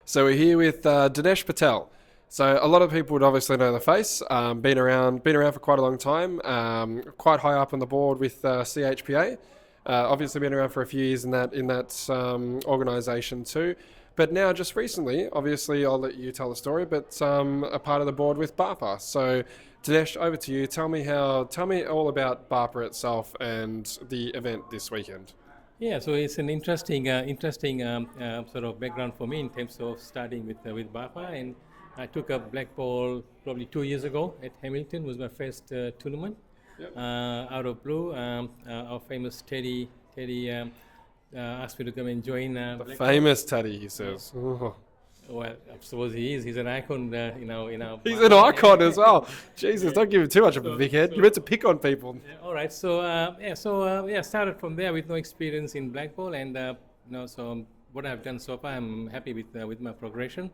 So we're here with Dinesh Patel. So a lot of people would obviously know the face. Been around for quite a long time. Quite high up on the board with CHPA. Obviously been around for a few years in that organisation too. But now, just recently, obviously, I'll let you tell the story. But a part of the board with BARPA. So Dinesh, over to you. Tell me all about BARPA itself and the event this weekend. Yeah, so it's an interesting sort of background for me in terms of starting with BAPA, and I took up Blackball probably 2 years ago at Hamilton. Was my first tournament. Yep. Out of blue, our famous Teddy asked me to come and join Blackball. Famous Teddy, he says. Well, I suppose he is. He's an icon, in our. He's an icon as well. Jesus, don't give him too much of a big head. You're meant to pick on people. All right. So started from there with no experience in Blackball, and so what I've done so far, I'm happy with my progression.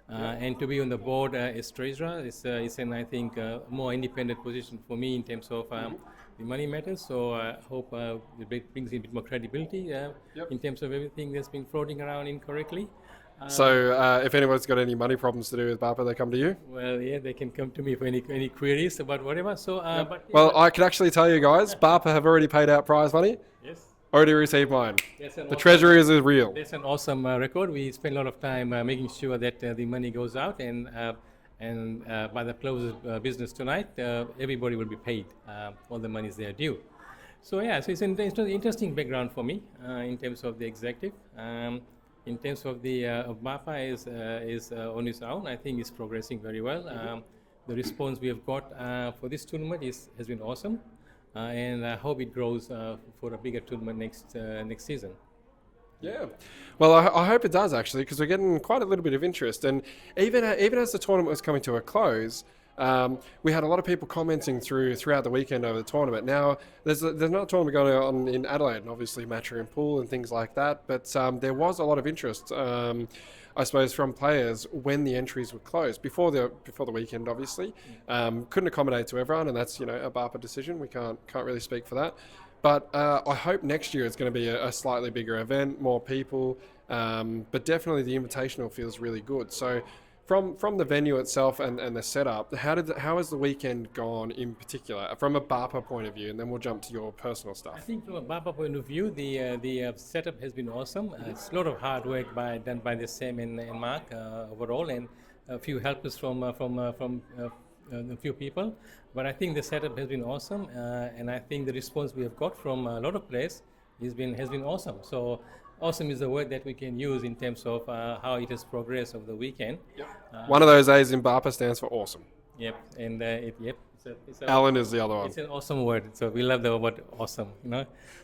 And to be on the board as treasurer is an, I think, more independent position for me in terms of the money matters. So I hope it brings in a bit more credibility in terms of everything that's been floating around incorrectly. So if anyone's got any money problems to do with BARPA, they come to you? Well, yeah, they can come to me for any queries about whatever. So, I can actually tell you guys, BARPA have already paid out prize money. Yes. Already received mine. That's The treasury is real. That's an awesome record. We spend a lot of time making sure that the money goes out, and by the close of business tonight, everybody will be paid. All the money is there due. So yeah, so it's an interesting background for me in terms of the executive. In terms of the of MAPA is on its own, I think it's progressing very well. The response we have got for this tournament has been awesome, and I hope it grows for a bigger tournament next season. Yeah, well, I hope it does actually, because we're getting quite a little bit of interest, and even as the tournament was coming to a close, we had a lot of people commenting throughout the weekend over the tournament. Now, there's not a tournament going on in Adelaide, and obviously Matcha and Pool and things like that, but there was a lot of interest, I suppose, from players when the entries were closed before the weekend. Obviously, couldn't accommodate to everyone, and that's a BARPA decision. We can't really speak for that. But I hope next year it's going to be a slightly bigger event, more people, but definitely the invitational feels really good. So. From the venue itself and the setup, how has the weekend gone in particular from a BARPA point of view, and then we'll jump to your personal I stuff. think from a BAPA point of view, the setup has been awesome. It's a lot of hard work done by the Sam and Mark overall, and a few helpers from a few people. But I think the setup has been awesome, and I think the response we have got from a lot of players has been awesome. So. Awesome is the word that we can use in terms of how it has progressed over the weekend. Yep. One of those A's in BARPA stands for awesome. Yep, and Alan is the other one. It's an awesome word, so we love the word awesome,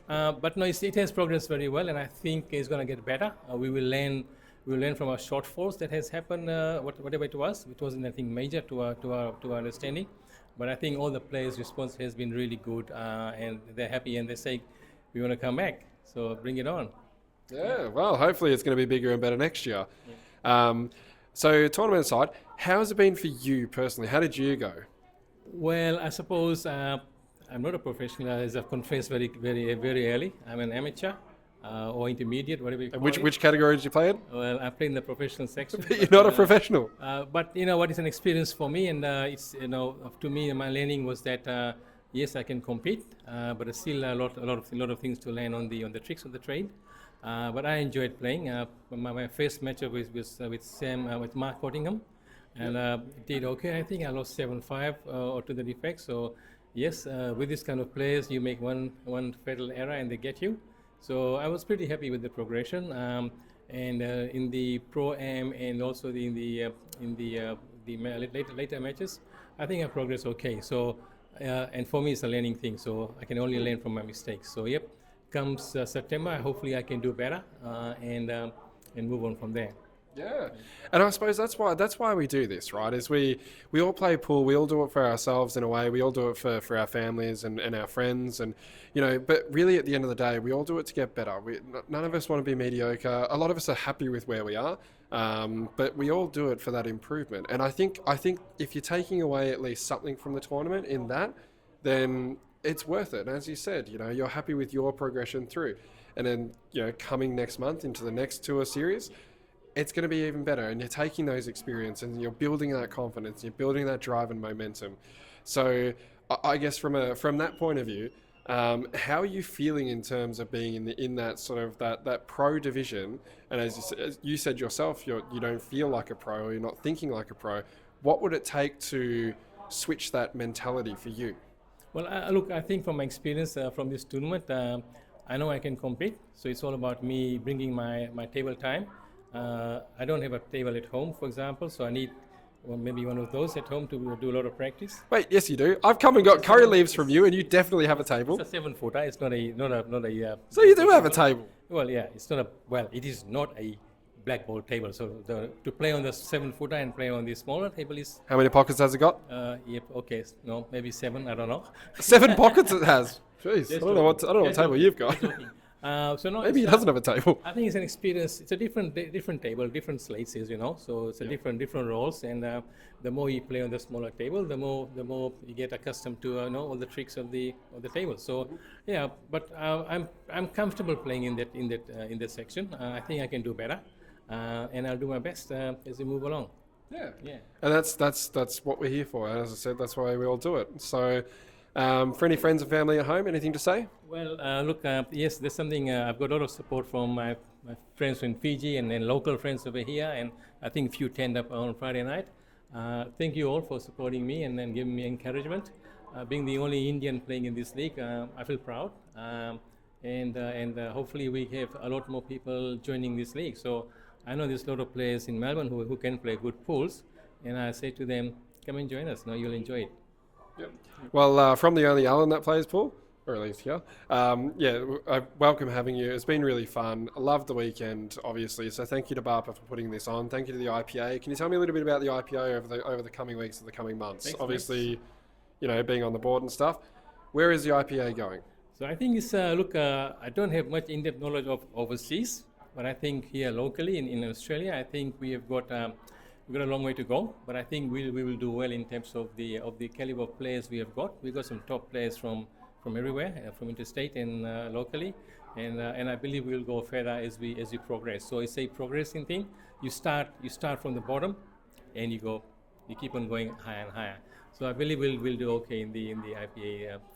But no, it has progressed very well, and I think it's going to get better. We will learn from our shortfalls that has happened, whatever it was. It wasn't anything major to our understanding, but I think all the players' response has been really good, and they're happy, and they say we want to come back. So bring it on. Yeah, well, hopefully it's going to be bigger and better next year. So tournament aside, how has it been for you personally? How did you go? Well, I suppose I'm not a professional, as I've confessed very, very, very early. I'm an amateur or intermediate, whatever you call it. Which category did you play in? Well, I play in the professional section. But you're not a professional. But you know what? It's an experience for me, and it's to me, my learning was that yes, I can compete, but there's still a lot of things to learn on the tricks of the trade. But I enjoyed playing. My first matchup was with Sam, with Mark Cottingham, and did okay. I think I lost 7-5 or to the defect. So yes, with this kind of players, you make one fatal error and they get you. So I was pretty happy with the progression. And in the pro-am and also in the later matches, I think I progressed okay. So and for me, it's a learning thing. So I can only learn from my mistakes. So yep. Comes September, hopefully I can do better and move on from there. Yeah, and I suppose that's why we do this, right? Is we all play pool, we all do it for ourselves in a way, we all do it for our families and our friends, and but really at the end of the day, we all do it to get better. None of us want to be mediocre. A lot of us are happy with where we are, but we all do it for that improvement. And I think if you're taking away at least something from the tournament in that, then it's worth it. And as you said, you're happy with your progression through. And then, coming next month into the next tour series, it's going to be even better. And you're taking those experiences and you're building that confidence, you're building that drive and momentum. So I guess from that point of view, how are you feeling in terms of being in that sort of that pro division? And as you said yourself, you don't feel like a pro, or you're not thinking like a pro. What would it take to switch that mentality for you? Well, look, I think from my experience from this tournament, I know I can compete. So it's all about me bringing my table time. I don't have a table at home, for example, so I need maybe one of those at home to do a lot of practice. Wait, yes, you do. I've come and got curry leaves from you, and you definitely have a table. It's a 7-footer. It's not a. So you do have a table. Well, yeah, it's not a. Well, it is not a blackball table. So to play on the 7-footer and play on the smaller table is. How many pockets has it got? Yep. Okay. No, maybe 7. I don't know. 7 pockets it has. Jeez, I don't know what table you've got. So no, Maybe he doesn't have a table. I think it's an experience. It's a different table, different slates, as you know. So it's a different roles, and the more you play on the smaller table, the more you get accustomed to all the tricks of the table. So yeah, but I'm comfortable playing in that section. I think I can do better, and I'll do my best as we move along. Yeah. And that's what we're here for. And as I said, that's why we all do it. So. For any friends and family at home, anything to say? Well, look, yes, there's something. I've got a lot of support from my friends in Fiji and then local friends over here, and I think a few turned up on Friday night. Thank you all for supporting me and then giving me encouragement. Being the only Indian playing in this league, I feel proud, and hopefully we have a lot more people joining this league. So I know there's a lot of players in Melbourne who can play good pools, and I say to them, come and join us. Now you'll enjoy it. Yep. Well, from the only Alan that plays pool, or at least here, I welcome having you. It's been really fun. I loved the weekend, obviously. So thank you to BAPA for putting this on. Thank you to the IPA. Can you tell me a little bit about the IPA over the coming weeks and the coming months? Thanks, obviously, being on the board and stuff. Where is the IPA going? So I think it's I don't have much in-depth knowledge of overseas, but I think here locally in Australia, I think we have got. We've got a long way to go, but I think we will do well in terms of the caliber of players we have got. We've got some top players from everywhere, from interstate and locally, and I believe we'll go further as we progress. So it's a progressing thing. You start from the bottom, and you keep on going higher and higher. So I believe we'll do okay in the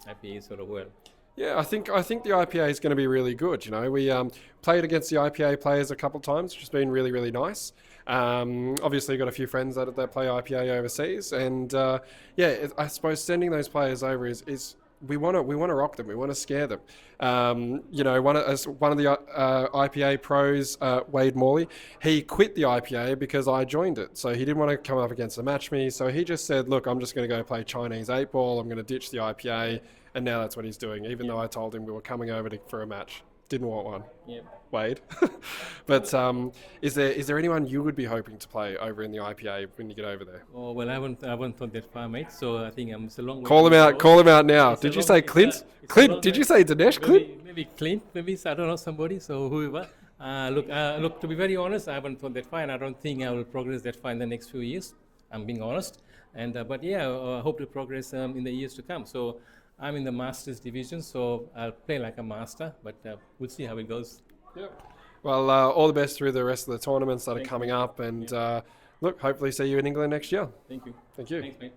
IPA sort of world. Yeah, I think the IPA is going to be really good. We played against the IPA players a couple of times, which has been really, really nice. Obviously, got a few friends that play IPA overseas, and I suppose sending those players over is we want to rock them, we want to scare them. One of the IPA pros, Wade Morley, he quit the IPA because I joined it, so he didn't want to come up against a match me. So he just said, "Look, I'm just going to go play Chinese 8-ball. I'm going to ditch the IPA." And now that's what he's doing, even though I told him we were coming over for a match. Didn't want one. Yeah. Wade. But is there anyone you would be hoping to play over in the IPA when you get over there? Oh, well, I haven't thought that far, mate. So I think it's a long way. Call him out now. Did you say Clint? Clint, did you say Dinesh? Clint? Maybe Clint, maybe, I don't know, somebody, so whoever. Look, to be very honest, I haven't thought that far, and I don't think I will progress that far in the next few years. I'm being honest. But I hope to progress in the years to come. So I'm in the Masters division, so I'll play like a master, but we'll see how it goes. Yep. Well, all the best through the rest of the tournaments that are coming up, and look, hopefully see you in England next year. Thank you. Thank you. Thanks, mate.